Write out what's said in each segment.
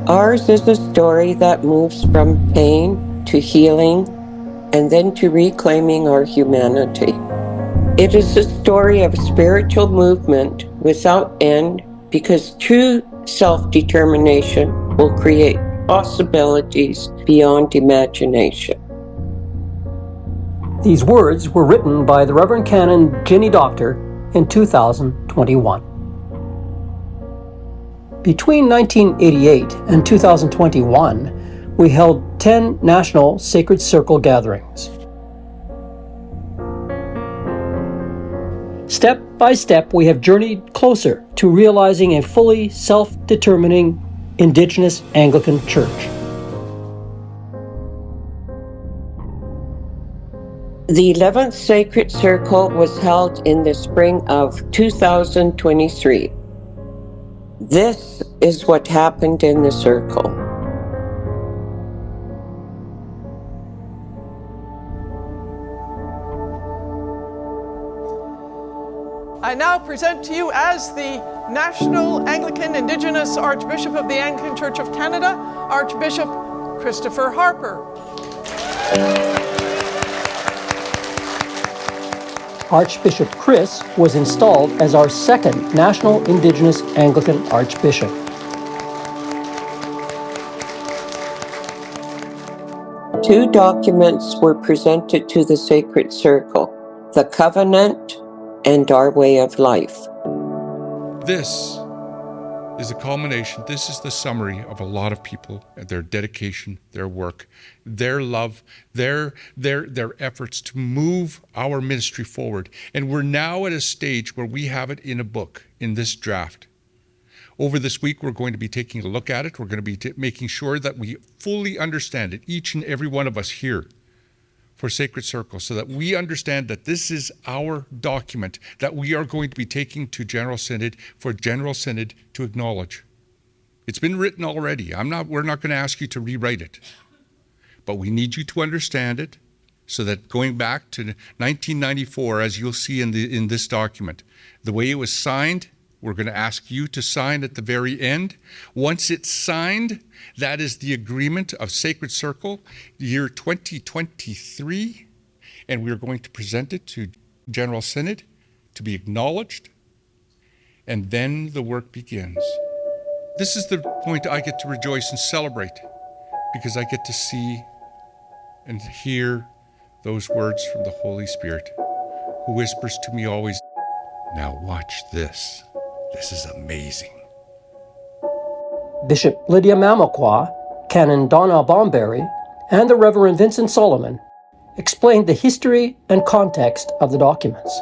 Ours is a story that moves from pain to healing and then to reclaiming our humanity. It is a story of spiritual movement without end, because true self-determination will create possibilities beyond imagination. These words were written by the Reverend Canon Ginny Doctor in 2021. Between 1988 and 2021, we held 10 national Sacred Circle gatherings. Step by step, we have journeyed closer to realizing a fully self-determining Indigenous Anglican Church. The 11th Sacred Circle was held in the spring of 2023. This is what happened in the circle. I now present to you as the National Anglican Indigenous Archbishop of the Anglican Church of Canada, Archbishop Christopher Harper. Archbishop Chris was installed as our second National Indigenous Anglican Archbishop. Two documents were presented to the Sacred Circle: the Covenant and Our Way of Life. This is the culmination, this is the summary of a lot of people, their dedication, their work, their love, their efforts to move our ministry forward. And we're now at a stage where we have it in a book, in this draft. Over this week, we're going to be taking a look at it. We're going to be making sure that we fully understand it, each and every one of us here for Sacred Circle, so that we understand that this is our document that we are going to be taking to General Synod for General Synod to acknowledge. It's been written already. We're not going to ask you to rewrite it, but we need you to understand it, so that going back to 1994, as you'll see in this document, the way it was signed, we're going to ask you to sign at the very end. Once it's signed, that is the agreement of Sacred Circle, year 2023, and we're going to present it to General Synod to be acknowledged, and then the work begins. This is the point I get to rejoice and celebrate, because I get to see and hear those words from the Holy Spirit, who whispers to me always, "Now watch this. This is amazing." Bishop Lydia Mamakwa, Canon Donna Bomberry, and the Reverend Vincent Solomon explained the history and context of the documents.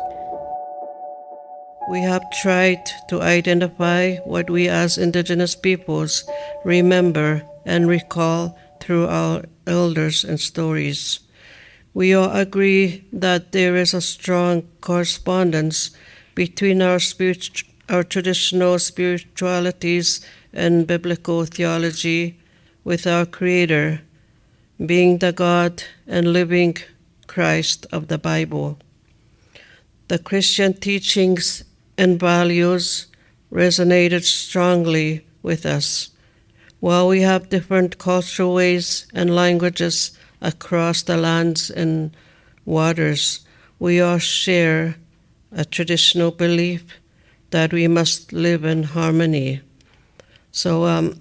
We have tried to identify what we as Indigenous peoples remember and recall through our elders and stories. We all agree that there is a strong correspondence between our traditional spiritualities and biblical theology with our Creator, being the God and living Christ of the Bible. The Christian teachings and values resonated strongly with us. While we have different cultural ways and languages across the lands and waters, we all share a traditional belief that we must live in harmony. So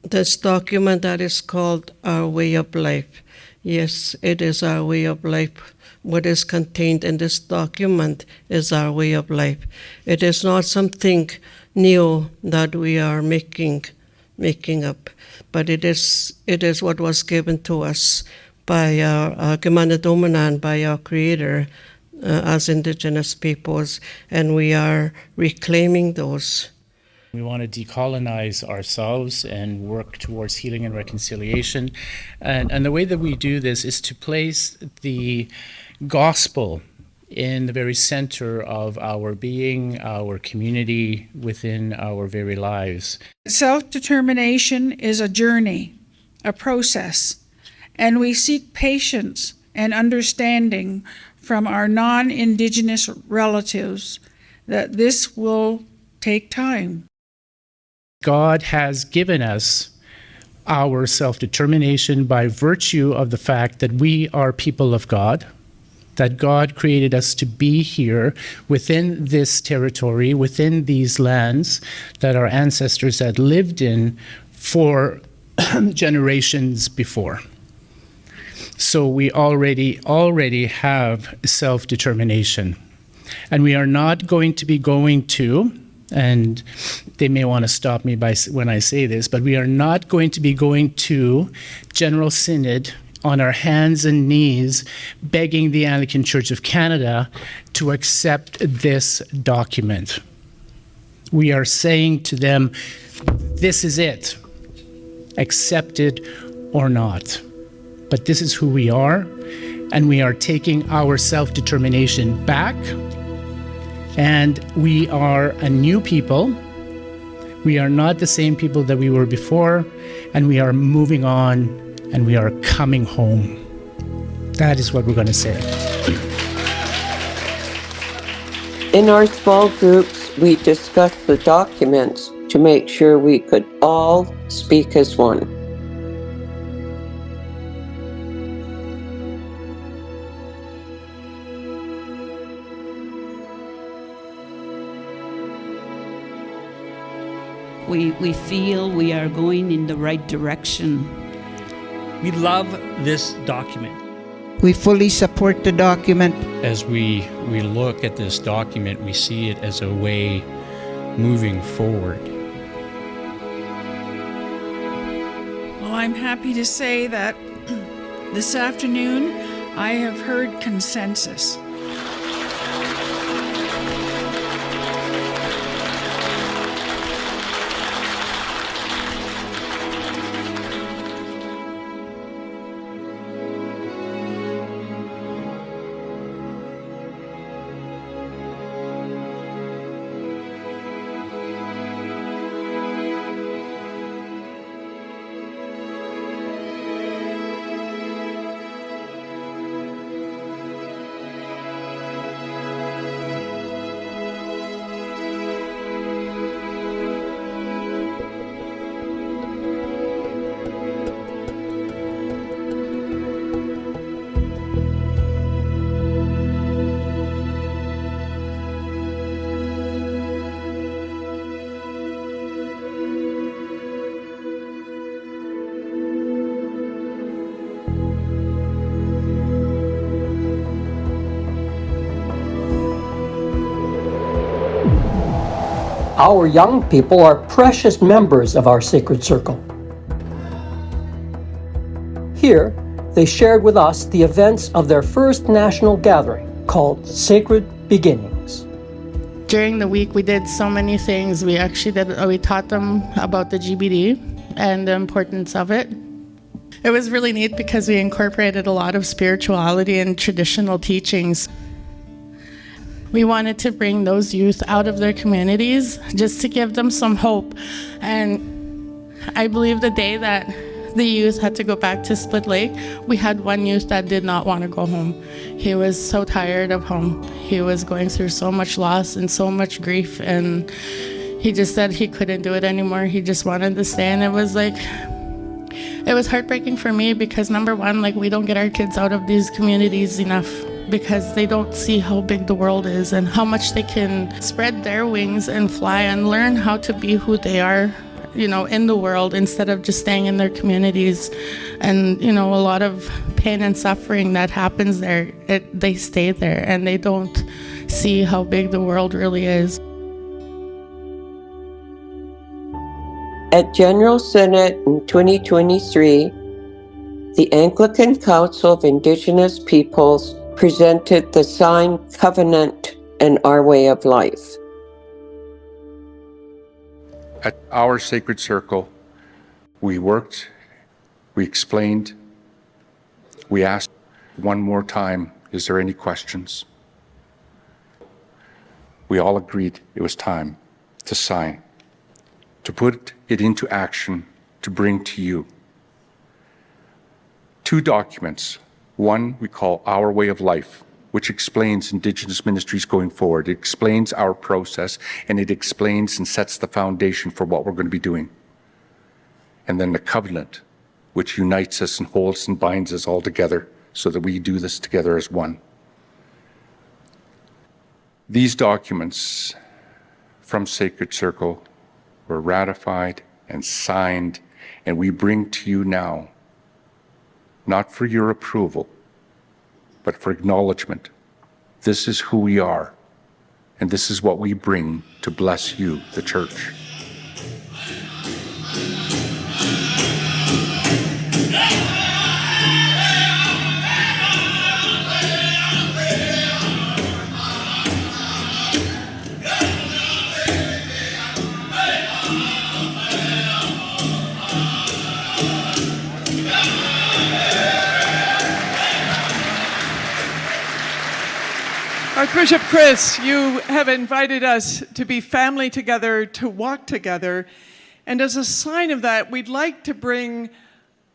this document that is called Our Way of Life, yes, it is our way of life. What is contained in this document is our way of life. It is not something new that we are making up, but it is what was given to us by our Gemana Dominan, by our Creator, as Indigenous peoples, and we are reclaiming those. We want to decolonize ourselves and work towards healing and reconciliation. And the way that we do this is to place the gospel in the very center of our being, our community, within our very lives. Self-determination is a journey, a process, and we seek patience and understanding from our non-Indigenous relatives that this will take time. God has given us our self-determination by virtue of the fact that we are people of God, that God created us to be here within this territory, within these lands that our ancestors had lived in for generations before. So we already have self-determination. And we are not going to be going to, and they may want to stop me when I say this, but we are not going to be going to General Synod on our hands and knees, begging the Anglican Church of Canada to accept this document. We are saying to them, this is it. Accept it or not. But this is who we are, and we are taking our self-determination back, and we are a new people. We are not the same people that we were before, and we are moving on, and we are coming home. That is what we're going to say. In our small groups, we discussed the documents to make sure we could all speak as one. We feel we are going in the right direction. We love this document. We fully support the document. As we look at this document, we see it as a way moving forward. Well, I'm happy to say that this afternoon I have heard consensus. Our young people are precious members of our sacred circle. Here, they shared with us the events of their first national gathering called Sacred Beginnings. During the week, we did so many things. We taught them about the GBD and the importance of it. It was really neat because we incorporated a lot of spirituality and traditional teachings. We wanted to bring those youth out of their communities just to give them some hope. And I believe the day that the youth had to go back to Split Lake, we had one youth that did not want to go home. He was so tired of home. He was going through so much loss and so much grief, and he just said he couldn't do it anymore. He just wanted to stay, and it was heartbreaking for me because number one, we don't get our kids out of these communities enough, because they don't see how big the world is and how much they can spread their wings and fly and learn how to be who they are, in the world instead of just staying in their communities. And, a lot of pain and suffering that happens there, they stay there and they don't see how big the world really is. At General Synod in 2023, the Anglican Council of Indigenous Peoples presented the signed covenant and our way of life. At our sacred circle, we worked, we explained, we asked one more time, is there any questions? We all agreed it was time to sign, to put it into action, to bring to you. 2 documents. One we call Our Way of Life, which explains Indigenous Ministries going forward. It explains our process, and it explains and sets the foundation for what we're going to be doing. And then the covenant, which unites us and holds and binds us all together so that we do this together as one. These documents from Sacred Circle were ratified and signed, and we bring to you now, not for your approval, but for acknowledgement. This is who we are, and this is what we bring to bless you, the Church. Archbishop Chris, you have invited us to be family together, to walk together. And as a sign of that, we'd like to bring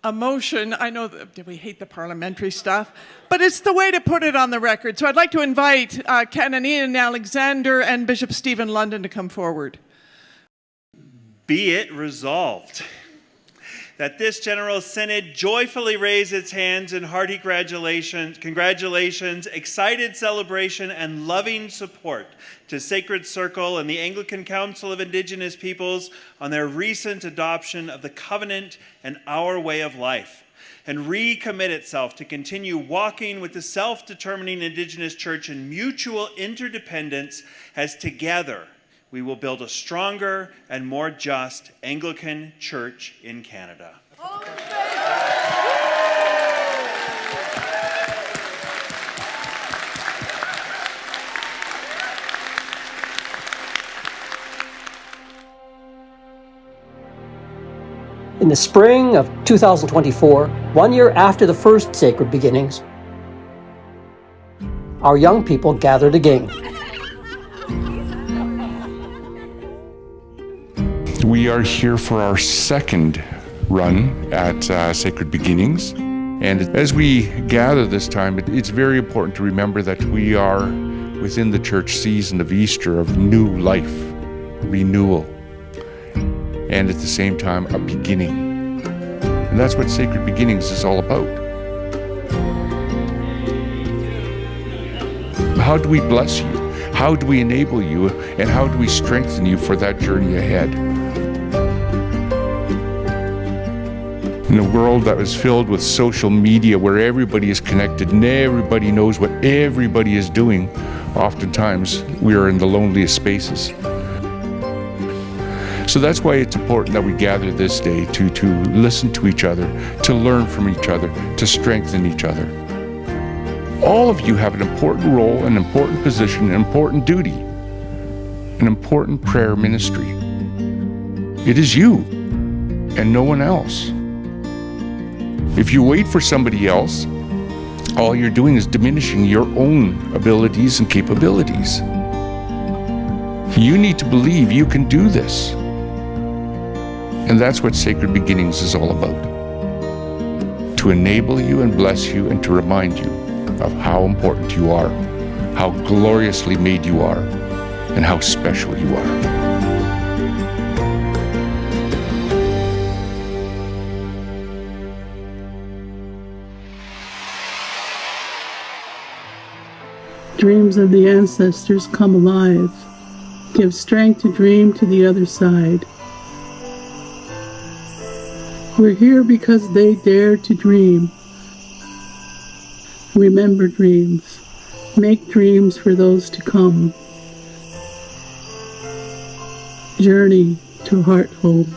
a motion. I know that we hate the parliamentary stuff, but it's the way to put it on the record. So I'd like to invite Canon Ian Alexander and Bishop Stephen London to come forward. Be it resolved that this General Synod joyfully raise its hands in hearty congratulations, excited celebration, and loving support to Sacred Circle and the Anglican Council of Indigenous Peoples on their recent adoption of the Covenant and our way of life, and recommit itself to continue walking with the self-determining Indigenous Church in mutual interdependence as together we will build a stronger and more just Anglican Church in Canada. In the spring of 2024, 1 year after the first Sacred Beginnings, our young people gathered again. We are here for our second run at Sacred Beginnings. And as we gather this time, it's very important to remember that we are within the church season of Easter, of new life, renewal, and at the same time, a beginning. And that's what Sacred Beginnings is all about. How do we bless you? How do we enable you? And how do we strengthen you for that journey ahead? In a world that was filled with social media where everybody is connected and everybody knows what everybody is doing, oftentimes we are in the loneliest spaces. So that's why it's important that we gather this day to listen to each other, to learn from each other, to strengthen each other. All of you have an important role, an important position, an important duty, an important prayer ministry. It is you and no one else. If you wait for somebody else, all you're doing is diminishing your own abilities and capabilities. You need to believe you can do this. And that's what Sacred Beginnings is all about. To enable you and bless you and to remind you of how important you are, how gloriously made you are, and how special you are. Dreams of the ancestors come alive. Give strength to dream to the other side. We're here because they dare to dream. Remember dreams. Make dreams for those to come. Journey to Heart Home.